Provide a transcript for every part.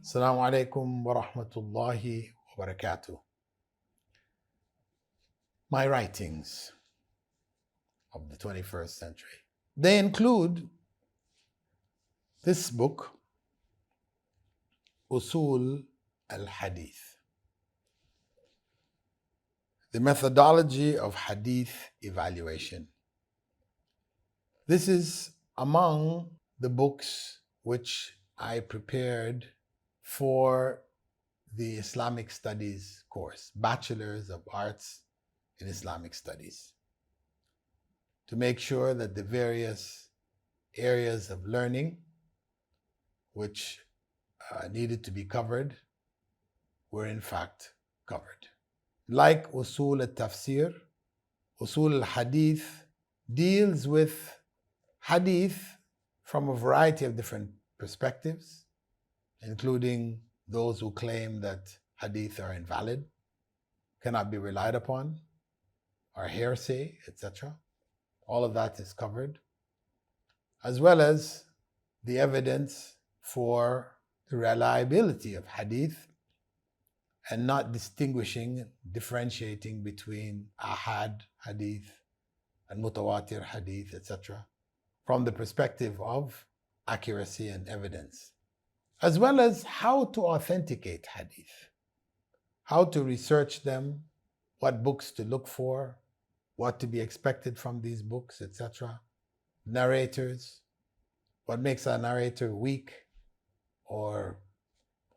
Assalamu alaikum wa rahmatullahi wa barakatuh. My writings of the 21st century. They include this book, Usool al-Hadith, the methodology of Hadith evaluation. This is among the books which I prepared for the Islamic Studies course, Bachelor's of Arts in Islamic Studies, to make sure that the various areas of learning which needed to be covered were in fact covered. Like Usool al-Tafsir, Usool al-Hadith deals with Hadith from a variety of different perspectives, including those who claim that Hadith are invalid, cannot be relied upon, are hearsay, etc. All of that is covered, as well as the evidence for the reliability of Hadith and not differentiating between Ahad Hadith and Mutawatir Hadith, etc., from the perspective of accuracy and evidence, as well as how to authenticate Hadith, how to research them, what books to look for, what to be expected from these books, etc. Narrators, what makes a narrator weak or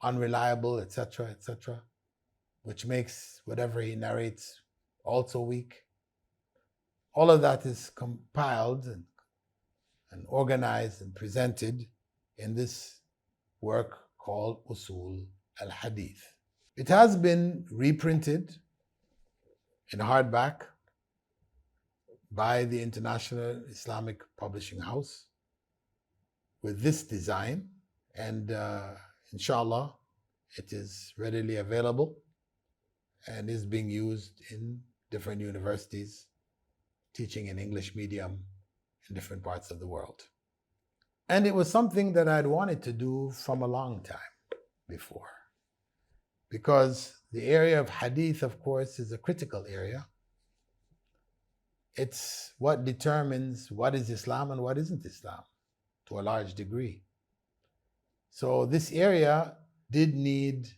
unreliable, etc., etc., which makes whatever he narrates also weak. All of that is compiled and organized and presented in this work called Usool al-Hadith. It has been reprinted in hardback by the International Islamic Publishing House with this design, and inshallah it is readily available and is being used in different universities teaching in English medium in different parts of the world. And it was something that I'd wanted to do from a long time before, because the area of Hadith, of course, is a critical area. It's what determines what is Islam and what isn't Islam to a large degree. So this area did need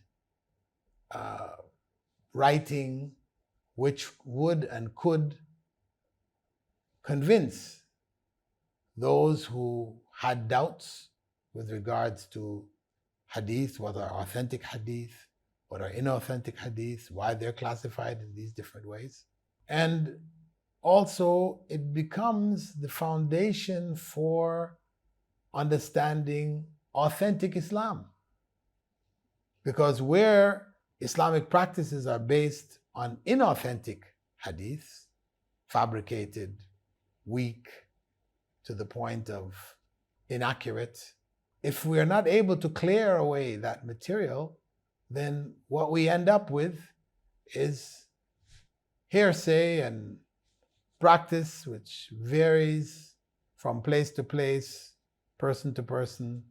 writing which would and could convince those who had doubts with regards to Hadith, what are authentic Hadith, what are inauthentic Hadith, why they're classified in these different ways. And also, it becomes the foundation for understanding authentic Islam. Because where Islamic practices are based on inauthentic Hadiths, fabricated, weak, to the point of inaccurate, if we are not able to clear away that material, then what we end up with is hearsay and practice which varies from place to place, person to person,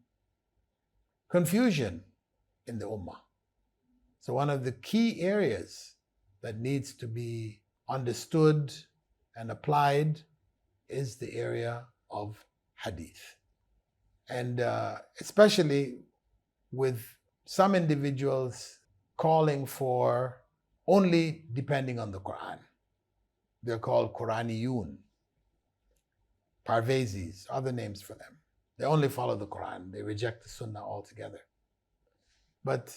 confusion in the ummah. So one of the key areas that needs to be understood and applied is the area of Hadith. And especially with some individuals calling for only depending on the Quran. They're called Quraniyun, Parvezis, other names for them. They only follow the Quran. They reject the Sunnah altogether. But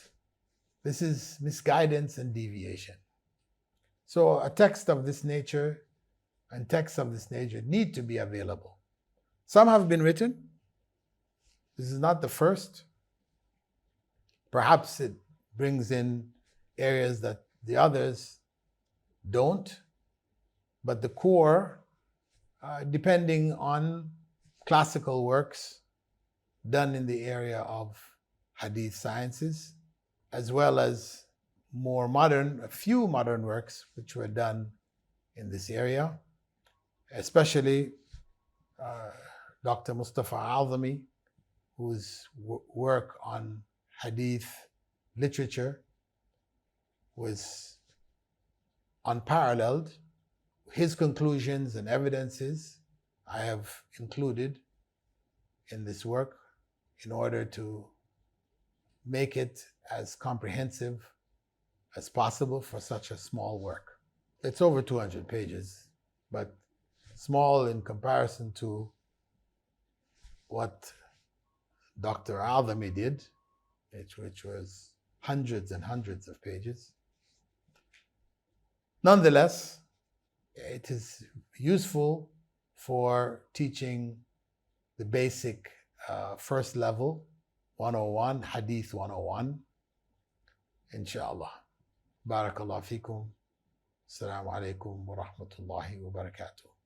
this is misguidance and deviation. So a text of this nature and texts of this nature need to be available. Some have been written. This is not the first. Perhaps it brings in areas that the others don't. But the core, depending on classical works done in the area of Hadith sciences, as well as more modern, a few modern works which were done in this area, especially Dr. Mustafa Alzami, whose work on Hadith literature was unparalleled. His conclusions and evidences I have included in this work in order to make it as comprehensive as possible for such a small work. It's over 200 pages, but small in comparison to what Dr. Alzami did, which was hundreds and hundreds of pages. Nonetheless, it is useful for teaching the basic first level, 101, Hadith 101, inshallah. Barakallahu feekum. Assalamu alaikum wa rahmatullahi wa barakatuh.